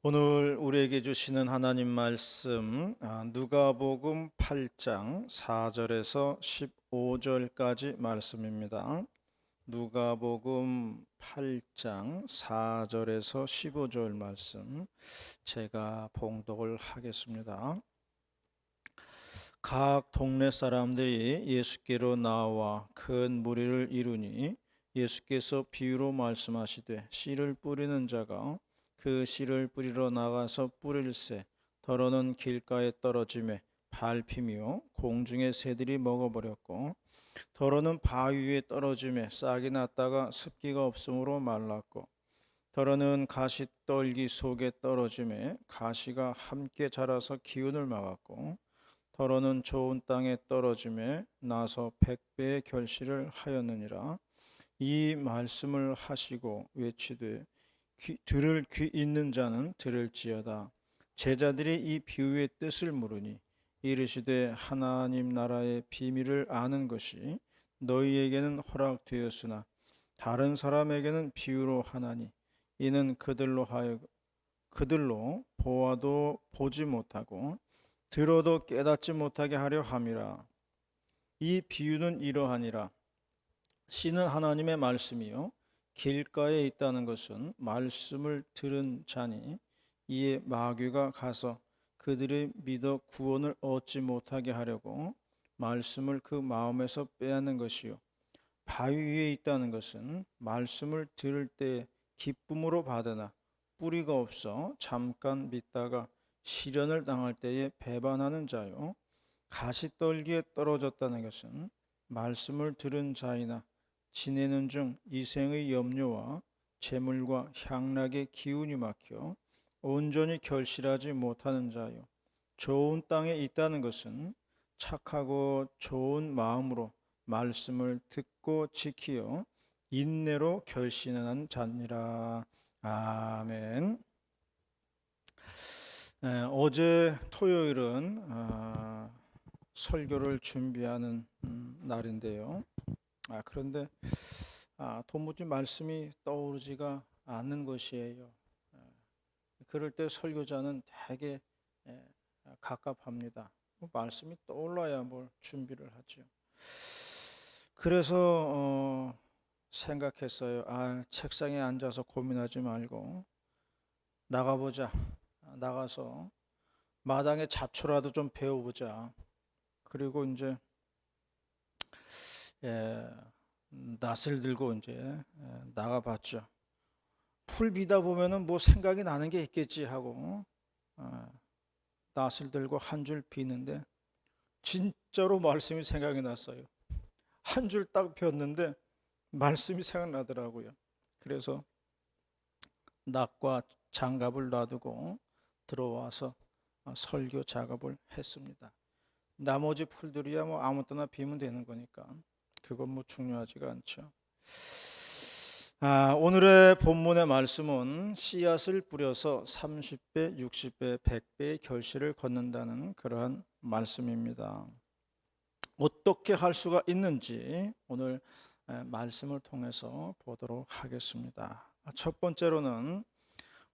오늘 우리에게 주시는 하나님 말씀 누가복음 8장 4절에서 15절까지 말씀입니다. 누가복음 8장 4절에서 15절 말씀 제가 봉독을 하겠습니다. 각 동네 사람들이 예수께로 나와 큰 무리를 이루니 예수께서 비유로 말씀하시되 씨를 뿌리는 자가 그 씨를 뿌리러 나가서 뿌릴새 더러는 길가에 떨어지매 밟히며 공중의 새들이 먹어버렸고 더러는 바위 위에 떨어지매 싹이 났다가 습기가 없으므로 말랐고 더러는 가시떨기 속에 떨어지매 가시가 함께 자라서 기운을 막았고 더러는 좋은 땅에 떨어지매 나서 100배의 결실을 하였느니라. 이 말씀을 하시고 외치되 들을 귀 있는 자는 들을지어다. 제자들이 이 비유의 뜻을 물으니 이르시되 하나님 나라의 비밀을 아는 것이 너희에게는 허락되었으나 다른 사람에게는 비유로 하나니 이는 그들로 보아도 보지 못하고 들어도 깨닫지 못하게 하려 함이라. 이 비유는 이러하니라. 씨는 하나님의 말씀이요 길가에 있다는 것은 말씀을 들은 자니 이에 마귀가 가서 그들이 믿어 구원을 얻지 못하게 하려고 말씀을 그 마음에서 빼앗는 것이요 바위 위에 있다는 것은 말씀을 들을 때 기쁨으로 받으나 뿌리가 없어 잠깐 믿다가 시련을 당할 때에 배반하는 자요 가시떨기에 떨어졌다는 것은 말씀을 들은 자이나 지내는 중 이생의 염려와 재물과 향락의 기운이 막혀 온전히 결실하지 못하는 자요 좋은 땅에 있다는 것은 착하고 좋은 마음으로 말씀을 듣고 지키어 인내로 결신하는 자니라. 아멘. 어제 토요일은 설교를 준비하는 날인데요. 그런데 도무지 말씀이 떠오르지가 않는 것이에요. 그럴 때 설교자는 되게 갑갑합니다. 말씀이 떠올라야 뭘 준비를 하죠. 그래서 생각했어요. 책상에 앉아서 고민하지 말고 나가보자. 나가서 마당에 잡초라도 좀 베어보자. 그리고 이제 낫을 들고 이제 나가봤죠. 풀 비다 보면은 뭐 생각이 나는 게 있겠지 하고 낫을 들고 한 줄 비는데 진짜로 말씀이 생각이 났어요. 한 줄 딱 폈는데 말씀이 생각나더라고요. 그래서 낫과 장갑을 놔두고 들어와서 설교 작업을 했습니다. 나머지 풀들이야 뭐 아무 때나 비면 되는 거니까 그건 뭐 중요하지가 않죠. 오늘의 본문의 말씀은 씨앗을 뿌려서 30배, 60배, 100배의 결실을 거둔다는 그러한 말씀입니다. 어떻게 할 수가 있는지 오늘 말씀을 통해서 보도록 하겠습니다. 첫 번째로는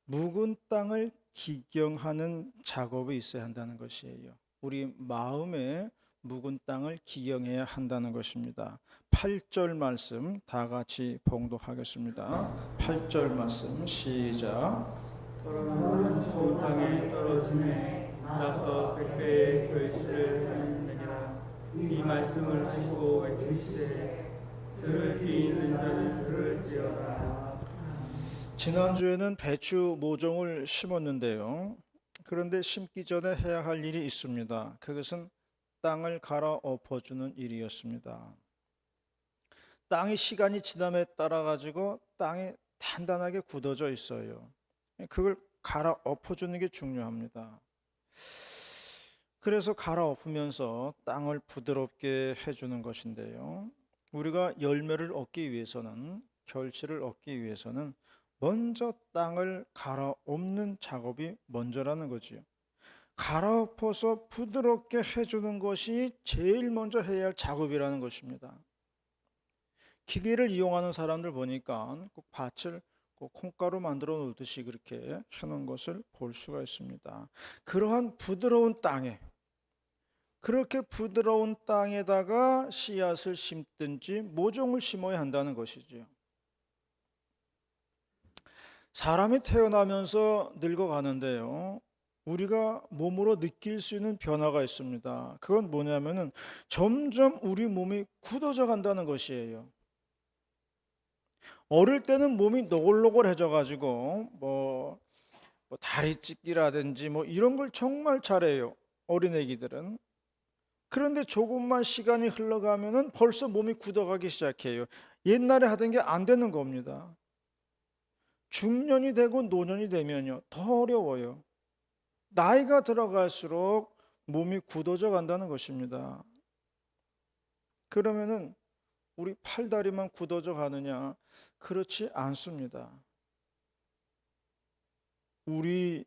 묵은 땅을 기경하는 작업이 있어야 한다는 것이에요. 우리 마음에 묵은 땅을 기경해야 한다는 것입니다. 8절 말씀 다 같이 봉독하겠습니다. 8절 말씀 시작. 더러는 좋은 땅에 떨어지매 나서 100배의 결실을 하느니라. 이 말씀을 하시고 외치시되 들을 귀 있는 자는 들을지어다. 지난주에는 배추 모종을 심었는데요. 그런데 심기 전에 해야 할 일이 있습니다. 그것은 땅을 갈아 엎어주는 일이었습니다. 땅이 시간이 지남에 따라 가지고 땅이 단단하게 굳어져 있어요. 그걸 갈아 엎어주는 게 중요합니다. 그래서 갈아 엎으면서 땅을 부드럽게 해주는 것인데요. 우리가 열매를 얻기 위해서는, 결실을 얻기 위해서는 먼저 땅을 갈아엎는 작업이 먼저라는 거지요. 갈아엎어서 부드럽게 해주는 것이 제일 먼저 해야 할 작업이라는 것입니다. 기계를 이용하는 사람들 보니까 꼭 밭을 콩가루 만들어 놓듯이 그렇게 해놓은 것을 볼 수가 있습니다. 그러한 부드러운 땅에, 그렇게 부드러운 땅에다가 씨앗을 심든지 모종을 심어야 한다는 것이지요. 사람이 태어나면서 늙어가는데요, 우리가 몸으로 느낄 수 있는 변화가 있습니다. 그건 뭐냐면은 점점 우리 몸이 굳어져 간다는 것이에요. 어릴 때는 몸이 노골노골해져 가지고 뭐 다리 찢기라든지 뭐 이런 걸 정말 잘해요, 어린애기들은. 그런데 조금만 시간이 흘러가면은 벌써 몸이 굳어가기 시작해요. 옛날에 하던 게 안 되는 겁니다. 중년이 되고 노년이 되면요, 더 어려워요. 나이가 들어갈수록 몸이 굳어져 간다는 것입니다. 그러면은 우리 팔다리만 굳어져 가느냐? 그렇지 않습니다. 우리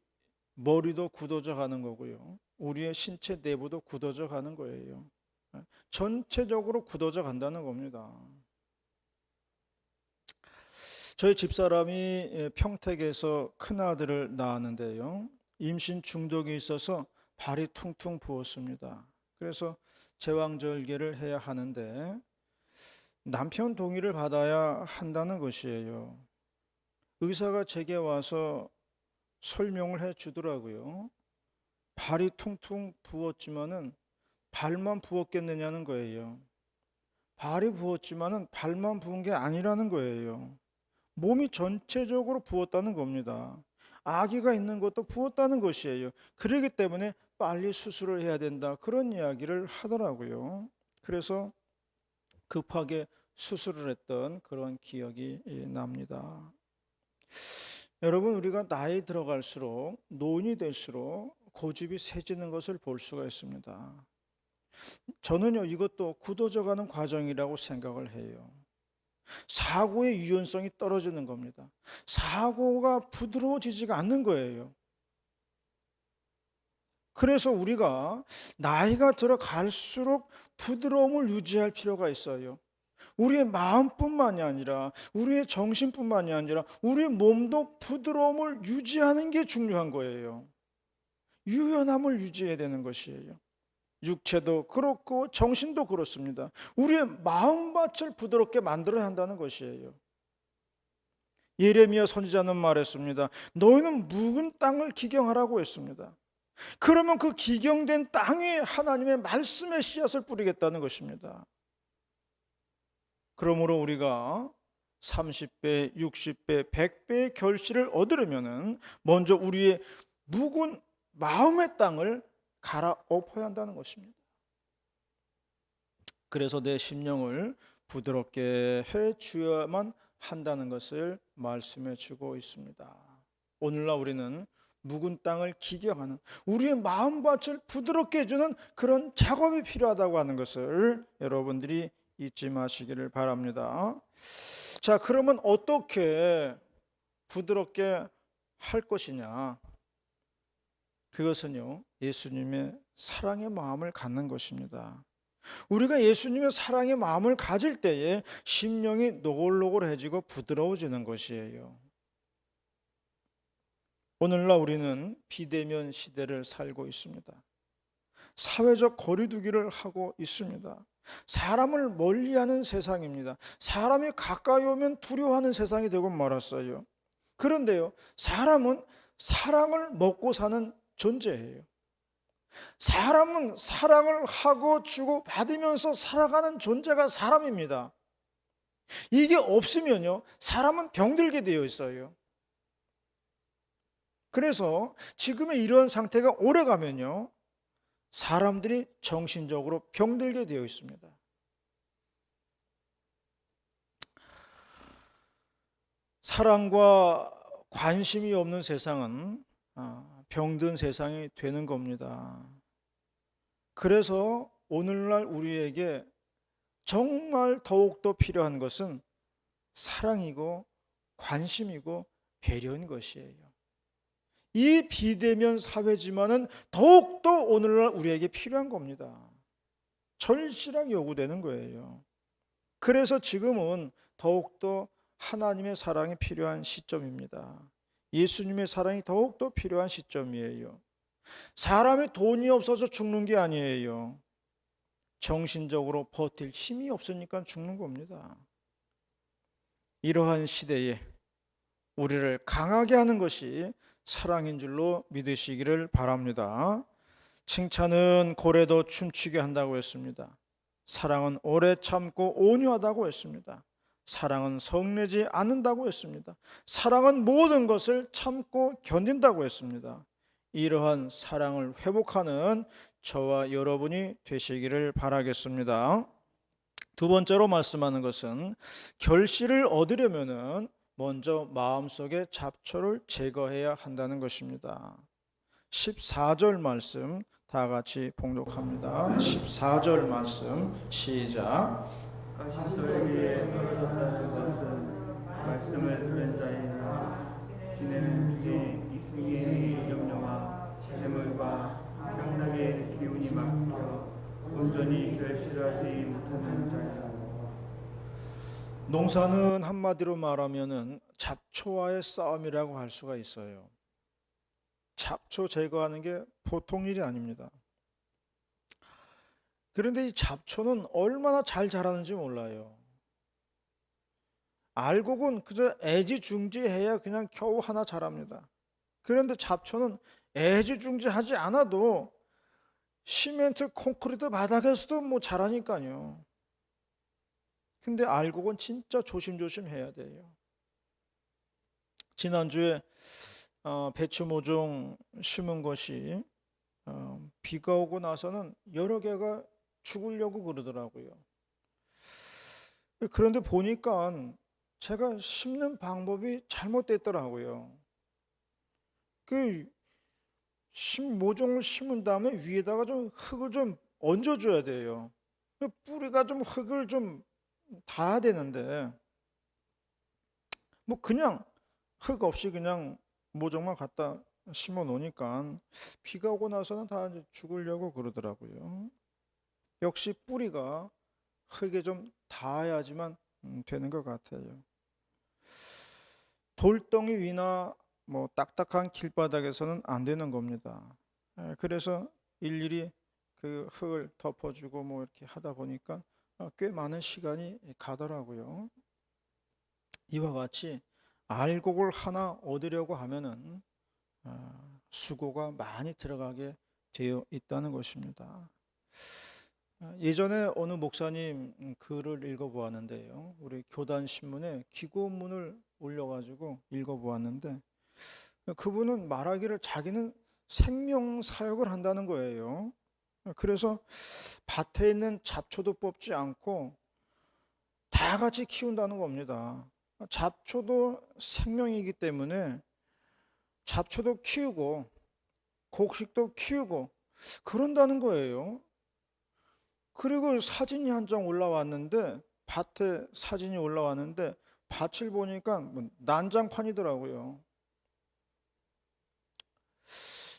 머리도 굳어져 가는 거고요, 우리의 신체 내부도 굳어져 가는 거예요. 전체적으로 굳어져 간다는 겁니다. 저희 집사람이 평택에서 큰아들을 낳았는데요, 임신 중독이 있어서 발이 퉁퉁 부었습니다. 그래서 제왕절개를 해야 하는데 남편 동의를 받아야 한다는 것이에요. 의사가 제게 와서 설명을 해 주더라고요. 발이 퉁퉁 부었지만은 발만 부었겠느냐는 거예요. 발이 부었지만은 발만 부은 게 아니라는 거예요. 몸이 전체적으로 부었다는 겁니다. 아기가 있는 것도 부었다는 것이에요. 그렇기 때문에 빨리 수술을 해야 된다, 그런 이야기를 하더라고요. 그래서 급하게 수술을 했던 그런 기억이 납니다. 여러분, 우리가 나이 들어갈수록, 노인이 될수록 고집이 세지는 것을 볼 수가 있습니다. 저는요, 이것도 굳어져가는 과정이라고 생각을 해요. 사고의 유연성이 떨어지는 겁니다. 사고가 부드러워지지가 않는 거예요. 그래서 우리가 나이가 들어갈수록 부드러움을 유지할 필요가 있어요. 우리의 마음뿐만이 아니라 우리의 정신뿐만이 아니라 우리의 몸도 부드러움을 유지하는 게 중요한 거예요. 유연함을 유지해야 되는 것이에요. 육체도 그렇고 정신도 그렇습니다. 우리의 마음밭을 부드럽게 만들어야 한다는 것이에요. 예레미야 선지자는 말했습니다. 너희는 묵은 땅을 기경하라고 했습니다. 그러면 그 기경된 땅에 하나님의 말씀의 씨앗을 뿌리겠다는 것입니다. 그러므로 우리가 30배, 60배, 100배의 결실을 얻으려면 먼저 우리의 묵은 마음의 땅을 갈아엎어야 한다는 것입니다. 그래서 내 심령을 부드럽게 해 주어야만 한다는 것을 말씀해 주고 있습니다. 오늘날 우리는 묵은 땅을 기경하는, 우리의 마음밭을 부드럽게 해주는 그런 작업이 필요하다고 하는 것을 여러분들이 잊지 마시기를 바랍니다. 자, 그러면 어떻게 부드럽게 할 것이냐? 그것은요, 예수님의 사랑의 마음을 갖는 것입니다. 우리가 예수님의 사랑의 마음을 가질 때에 심령이 노골노골해지고 부드러워지는 것이에요. 오늘날 우리는 비대면 시대를 살고 있습니다. 사회적 거리두기를 하고 있습니다. 사람을 멀리하는 세상입니다. 사람이 가까이 오면 두려워하는 세상이 되고 말았어요. 그런데요, 사람은 사랑을 먹고 사는 존재예요. 사람은 사랑을 하고 주고 받으면서 살아가는 존재가 사람입니다. 이게 없으면요, 사람은 병들게 되어 있어요. 그래서 지금의 이런 상태가 오래가면요, 사람들이 정신적으로 병들게 되어 있습니다. 사랑과 관심이 없는 세상은 병든 세상이 되는 겁니다. 그래서 오늘날 우리에게 정말 더욱더 필요한 것은 사랑이고 관심이고 배려인 것이에요. 이 비대면 사회지만은 더욱더 오늘날 우리에게 필요한 겁니다. 절실하게 요구되는 거예요. 그래서 지금은 더욱더 하나님의 사랑이 필요한 시점입니다. 예수님의 사랑이 더욱더 필요한 시점이에요. 사람이 돈이 없어서 죽는 게 아니에요. 정신적으로 버틸 힘이 없으니까 죽는 겁니다. 이러한 시대에 우리를 강하게 하는 것이 사랑인 줄로 믿으시기를 바랍니다. 칭찬은 고래도 춤추게 한다고 했습니다. 사랑은 오래 참고 온유하다고 했습니다. 사랑은 성내지 않는다고 했습니다. 사랑은 모든 것을 참고 견딘다고 했습니다. 이러한 사랑을 회복하는 저와 여러분이 되시기를 바라겠습니다. 두 번째로 말씀하는 것은 결실을 얻으려면은 먼저 마음속의 잡초를 제거해야 한다는 것입니다. 14절 말씀 다 같이 봉독합니다. 14절 말씀 시작. 가시소에게 떨어졌다는 것은 말씀을 들은 자이나 지내는 중에 이승의 염려와 재물과 향락의 기운이 막혀 온전히 결실하지 못하는 자이라. 농사는 한마디로 말하면은 잡초와의 싸움이라고 할 수가 있어요. 잡초 제거하는 게 보통 일이 아닙니다. 그런데 이 잡초는 얼마나 잘 자라는지 몰라요. 알곡은 그저 애지중지해야 그냥 겨우 하나 자랍니다. 그런데 잡초는 애지중지하지 않아도 시멘트, 콘크리트 바닥에서도 뭐 자라니까요. 근데 알곡은 진짜 조심조심 해야 돼요. 지난주에 배추 모종 심은 것이 비가 오고 나서는 여러 개가 죽으려고 그러더라고요. 그런데 보니까 제가 심는 방법이 잘못됐더라고요. 그 모종을 심은 다음에 위에다가 좀 흙을 좀 얹어줘야 돼요. 뿌리가 좀 흙을 좀 닿아야 되는데 뭐 그냥 흙 없이 그냥 모종만 갖다 심어 놓으니까 비가 오고 나서는 다 이제 죽으려고 그러더라고요. 역시 뿌리가 흙에 좀 닿아야지만 되는 것 같아요. 돌덩이 위나 뭐 딱딱한 길바닥에서는 안 되는 겁니다. 그래서 일일이 그 흙을 덮어주고 뭐 이렇게 하다 보니까 꽤 많은 시간이 가더라고요. 이와 같이 알곡을 하나 얻으려고 하면은 수고가 많이 들어가게 되어 있다는 것입니다. 예전에 어느 목사님 글을 읽어보았는데요. 우리 교단 신문에 기고문을 올려가지고 읽어보았는데 그분은 말하기를 자기는 생명 사역을 한다는 거예요. 그래서 밭에 있는 잡초도 뽑지 않고 다 같이 키운다는 겁니다. 잡초도 생명이기 때문에 잡초도 키우고 곡식도 키우고 그런다는 거예요. 그리고 사진이 한 장 올라왔는데 밭에 사진이 올라왔는데 밭을 보니까 난장판이더라고요.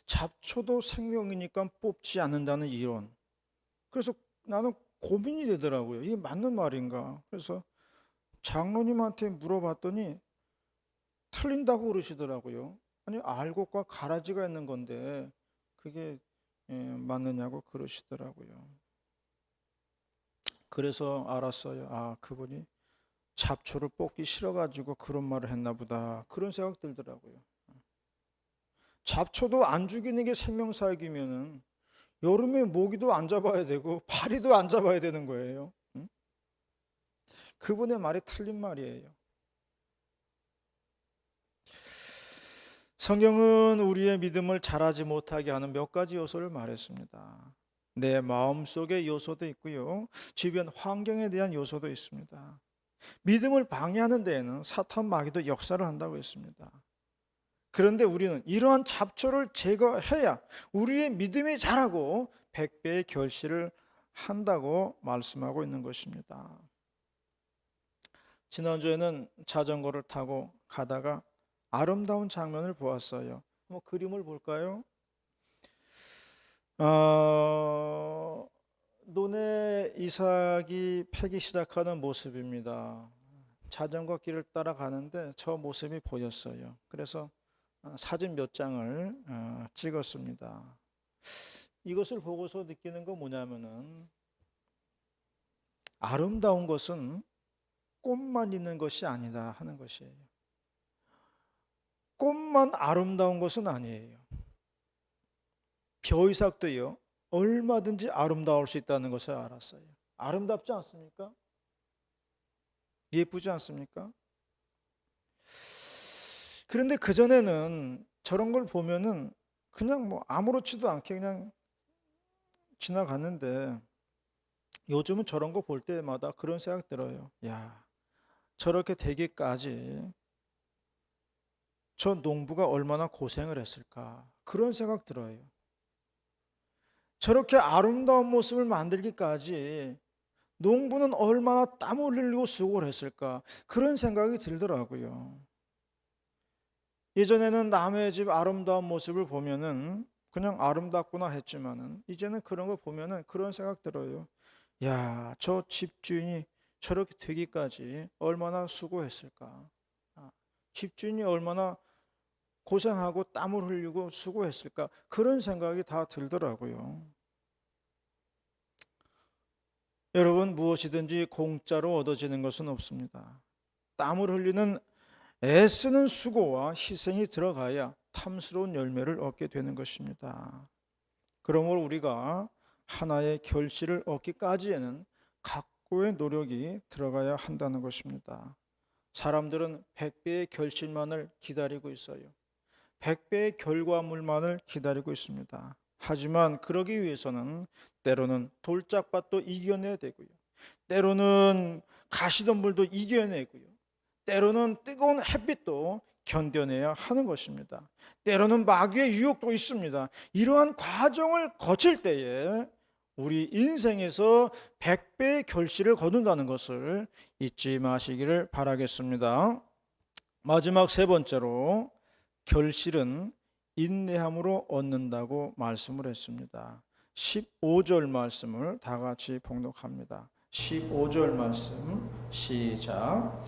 잡초도 생명이니까 뽑지 않는다는 이론. 그래서 나는 고민이 되더라고요. 이게 맞는 말인가? 그래서 장로님한테 물어봤더니 틀린다고 그러시더라고요. 아니 알곡과 가라지가 있는 건데 그게 맞느냐고 그러시더라고요. 그래서 알았어요. 아, 그분이 잡초를 뽑기 싫어가지고 그런 말을 했나 보다. 그런 생각 들더라고요. 잡초도 안 죽이는 게 생명사역이면은 여름에 모기도 안 잡아야 되고 파리도 안 잡아야 되는 거예요. 응? 그분의 말이 틀린 말이에요. 성경은 우리의 믿음을 자라지 못하게 하는 몇 가지 요소를 말했습니다. 내 마음속의 요소도 있고요. 주변 환경에 대한 요소도 있습니다. 믿음을 방해하는 데에는 사탄 마귀도 역사를 한다고 했습니다. 그런데 우리는 이러한 잡초를 제거해야 우리의 믿음이 자라고 100배의 결실을 한다고 말씀하고 있는 것입니다. 지난주에는 자전거를 타고 가다가 아름다운 장면을 보았어요. 그림을 볼까요? 논에 이삭이 패기 시작하는 모습입니다. 자전거 길을 따라가는데 저 모습이 보였어요. 그래서 사진 몇 장을 찍었습니다. 이것을 보고서 느끼는 건 뭐냐면은 아름다운 것은 꽃만 있는 것이 아니다 하는 것이에요. 꽃만 아름다운 것은 아니에요. 벼이삭도요, 얼마든지 아름다울 수 있다는 것을 알았어요. 아름답지 않습니까? 예쁘지 않습니까? 그런데 그전에는 저런 걸 보면은 그냥 뭐 아무렇지도 않게 그냥 지나갔는데 요즘은 저런 거 볼 때마다 그런 생각 들어요. 야, 저렇게 되기까지 저 농부가 얼마나 고생을 했을까. 그런 생각 들어요. 저렇게 아름다운 모습을 만들기까지 농부는 얼마나 땀을 흘리고 수고를 했을까. 그런 생각이 들더라고요. 예전에는 남의 집 아름다운 모습을 보면은 그냥 아름답구나 했지만은 이제는 그런 거 보면은 그런 생각 들어요. 야, 저 집주인이 저렇게 되기까지 얼마나 수고했을까. 집주인이 얼마나 고생하고 땀을 흘리고 수고했을까. 그런 생각이 다 들더라고요. 여러분, 무엇이든지 공짜로 얻어지는 것은 없습니다. 땀을 흘리는 애쓰는 수고와 희생이 들어가야 탐스러운 열매를 얻게 되는 것입니다. 그러므로 우리가 하나의 결실을 얻기까지에는 각고의 노력이 들어가야 한다는 것입니다. 사람들은 100배의 결실만을 기다리고 있어요. 100배의 결과물만을 기다리고 있습니다. 하지만 그러기 위해서는 때로는 돌짝밭도 이겨내야 되고요. 때로는 가시덤불도 이겨내고요. 때로는 뜨거운 햇빛도 견뎌내야 하는 것입니다. 때로는 마귀의 유혹도 있습니다. 이러한 과정을 거칠 때에 우리 인생에서 100배의 결실을 거둔다는 것을 잊지 마시기를 바라겠습니다. 마지막 세 번째로 결실은 인내함으로 얻는다고 말씀을 했습니다. 15절 말씀을 다 같이 봉독합니다. 15절 말씀 시작.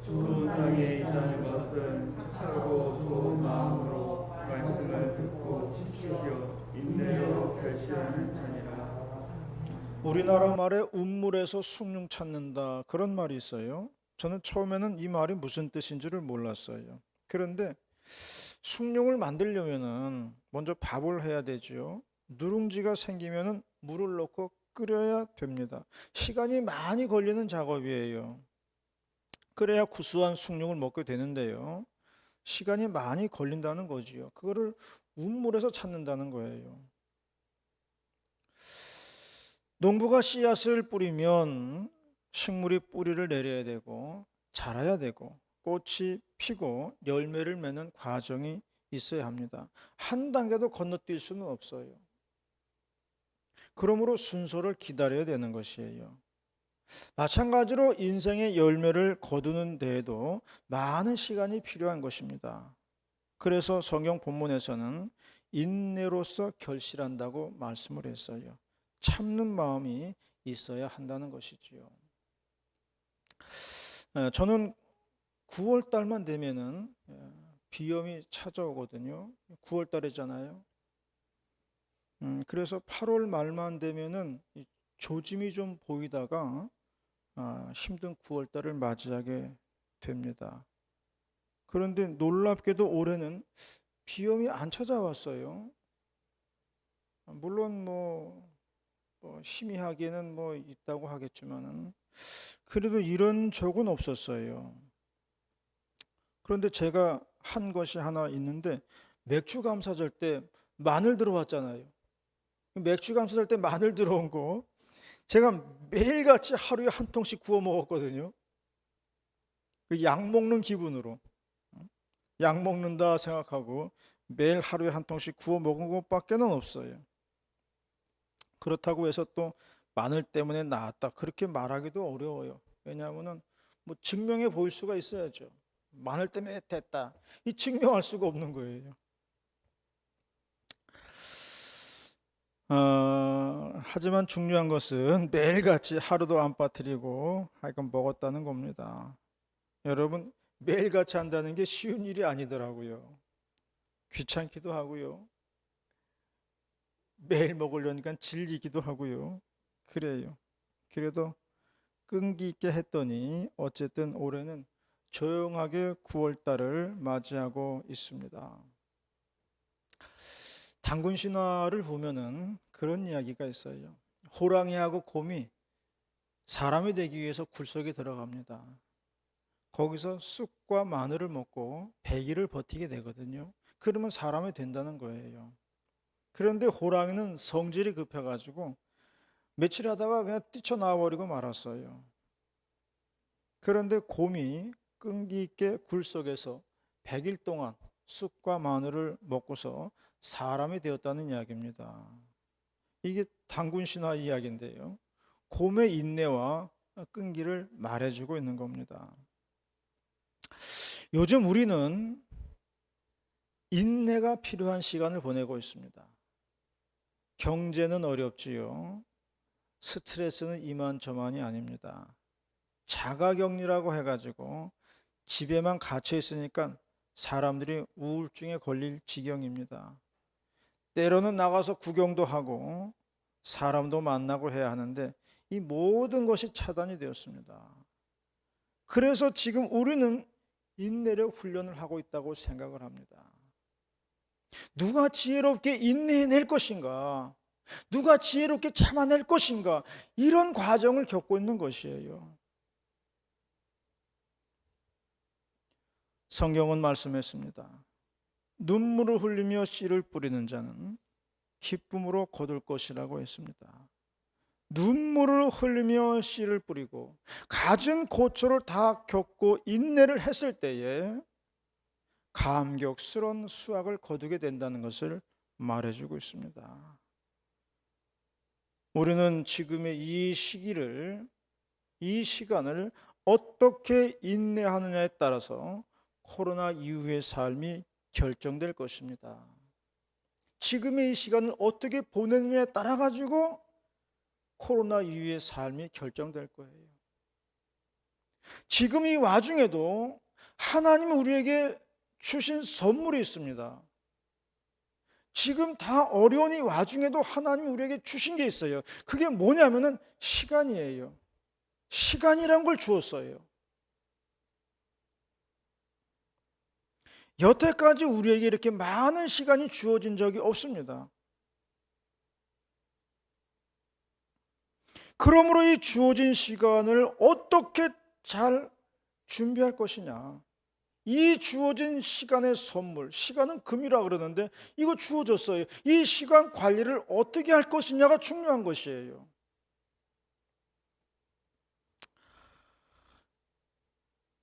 좋은 땅에 있다는 것은 차고 좋은 마음으로 말씀을 듣고 지키려 인내로 결실하는 자니라. 우리나라 말에 운물에서 숭늉 찾는다 그런 말이 있어요. 저는 처음에는 이 말이 무슨 뜻인지를 몰랐어요. 그런데 숭늉을 만들려면은 먼저 밥을 해야 되죠. 누룽지가 생기면은 물을 넣고 끓여야 됩니다. 시간이 많이 걸리는 작업이에요. 그래야 구수한 숭늉을 먹게 되는데요. 시간이 많이 걸린다는 거지요. 그거를 운물에서 찾는다는 거예요. 농부가 씨앗을 뿌리면 식물이 뿌리를 내려야 되고 자라야 되고 꽃이 피고 열매를 맺는 과정이 있어야 합니다. 한 단계도 건너뛸 수는 없어요. 그러므로 순서를 기다려야 되는 것이에요. 마찬가지로 인생의 열매를 거두는 데에도 많은 시간이 필요한 것입니다. 그래서 성경 본문에서는 인내로서 결실한다고 말씀을 했어요. 참는 마음이 있어야 한다는 것이지요. 저는 9월 달만 되면은 비염이 찾아오거든요. 9월 달이잖아요. 그래서 8월 말만 되면은 조짐이 좀 보이다가 힘든 9월 달을 맞이하게 됩니다. 그런데 놀랍게도 올해는 비염이 안 찾아왔어요. 물론 뭐 희미하게는 뭐 있다고 하겠지만은 그래도 이런 적은 없었어요. 그런데 제가 한 것이 하나 있는데 맥주 감사절 때 마늘 들어왔잖아요. 맥주 감사절 때 마늘 들어온 거 제가 매일같이 하루에 한 통씩 구워 먹었거든요. 약 먹는 기분으로 약 먹는다 생각하고 매일 하루에 한 통씩 구워 먹은 것밖에는 없어요. 그렇다고 해서 또 마늘 때문에 나았다 그렇게 말하기도 어려워요. 왜냐하면 뭐 증명해 보일 수가 있어야죠. 마늘 때문에 됐다 이 증명할 수가 없는 거예요. 하지만 중요한 것은 매일같이 하루도 안 빠뜨리고 하여간 먹었다는 겁니다. 여러분, 매일같이 한다는 게 쉬운 일이 아니더라고요. 귀찮기도 하고요. 매일 먹으려니까 질리기도 하고요. 그래요. 그래도 끈기 있게 했더니 어쨌든 올해는 조용하게 9월 달을 맞이하고 있습니다. 단군 신화를 보면은 그런 이야기가 있어요. 호랑이하고 곰이 사람이 되기 위해서 굴속에 들어갑니다. 거기서 쑥과 마늘을 먹고 100일을 버티게 되거든요. 그러면 사람이 된다는 거예요. 그런데 호랑이는 성질이 급해가지고 며칠 하다가 그냥 뛰쳐나와 버리고 말았어요. 그런데 곰이 끈기 있게 굴속에서 100일 동안 쑥과 마늘을 먹고서 사람이 되었다는 이야기입니다. 이게 단군 신화 이야기인데요. 곰의 인내와 끈기를 말해주고 있는 겁니다. 요즘 우리는 인내가 필요한 시간을 보내고 있습니다. 경제는 어렵지요. 스트레스는 이만저만이 아닙니다. 자가격리라고 해가지고 집에만 갇혀 있으니까 사람들이 우울증에 걸릴 지경입니다. 때로는 나가서 구경도 하고 사람도 만나고 해야 하는데 이 모든 것이 차단이 되었습니다. 그래서 지금 우리는 인내력 훈련을 하고 있다고 생각을 합니다. 누가 지혜롭게 인내해낼 것인가? 누가 지혜롭게 참아낼 것인가? 이런 과정을 겪고 있는 것이에요. 성경은 말씀했습니다. 눈물을 흘리며 씨를 뿌리는 자는 기쁨으로 거둘 것이라고 했습니다. 눈물을 흘리며 씨를 뿌리고 갖은 고초를 다 겪고 인내를 했을 때에 감격스러운 수확을 거두게 된다는 것을 말해주고 있습니다. 우리는 지금의 이 시기를, 이 시간을 어떻게 인내하느냐에 따라서 코로나 이후의 삶이 결정될 것입니다. 지금의 이 시간을 어떻게 보내느냐에 따라 가지고 코로나 이후의 삶이 결정될 거예요. 지금 이 와중에도 하나님이 우리에게 주신 선물이 있습니다. 지금 다 어려운 이 와중에도 하나님이 우리에게 주신 게 있어요. 그게 뭐냐면은 시간이에요. 시간이란 걸 주었어요. 여태까지 우리에게 이렇게 많은 시간이 주어진 적이 없습니다. 그러므로 이 주어진 시간을 어떻게 잘 준비할 것이냐. 이 주어진 시간의 선물, 시간은 금이라 그러는데 이거 주어졌어요. 이 시간 관리를 어떻게 할 것이냐가 중요한 것이에요.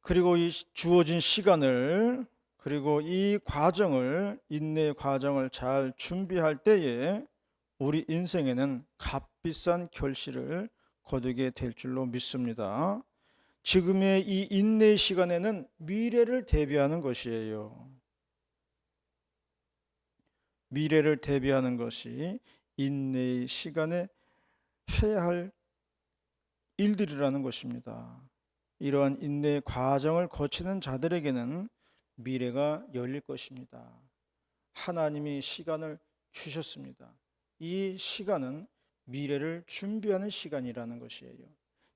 그리고 이 주어진 시간을, 그리고 이 과정을, 인내의 과정을 잘 준비할 때에 우리 인생에는 값비싼 결실을 거두게 될 줄로 믿습니다. 지금의 이 인내의 시간에는 미래를 대비하는 것이에요. 미래를 대비하는 것이 인내의 시간에 해야 할 일들이라는 것입니다. 이러한 인내의 과정을 거치는 자들에게는 미래가 열릴 것입니다. 하나님이 시간을 주셨습니다. 이 시간은 미래를 준비하는 시간이라는 것이에요.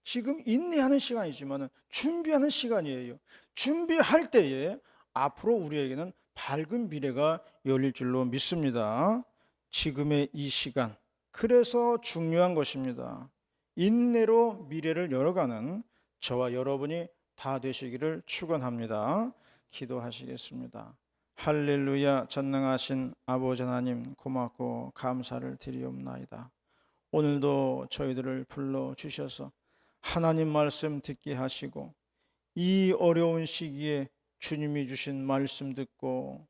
지금 인내하는 시간이지만 준비하는 시간이에요. 준비할 때에 앞으로 우리에게는 밝은 미래가 열릴 줄로 믿습니다. 지금의 이 시간, 그래서 중요한 것입니다. 인내로 미래를 열어가는 저와 여러분이 다 되시기를 축원합니다. 기도하시겠습니다. 할렐루야. 전능하신 아버지 하나님, 고맙고 감사를 드리옵나이다. 오늘도 저희들을 불러주셔서 하나님 말씀 듣게 하시고 이 어려운 시기에 주님이 주신 말씀 듣고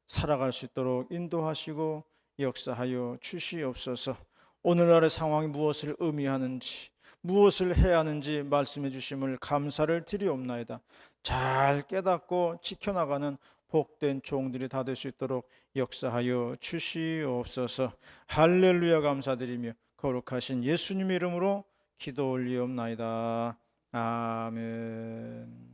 살아갈 수 있도록 인도하시고 역사하여 주시옵소서. 오늘날의 상황이 무엇을 의미하는지, 무엇을 해야 하는지 말씀해 주심을 감사를 드리옵나이다. 잘 깨닫고 지켜나가는 복된 종들이 다 될 수 있도록 역사하여 주시옵소서. 할렐루야. 감사드리며 거룩하신 예수님의 이름으로 기도 올리옵나이다. 아멘.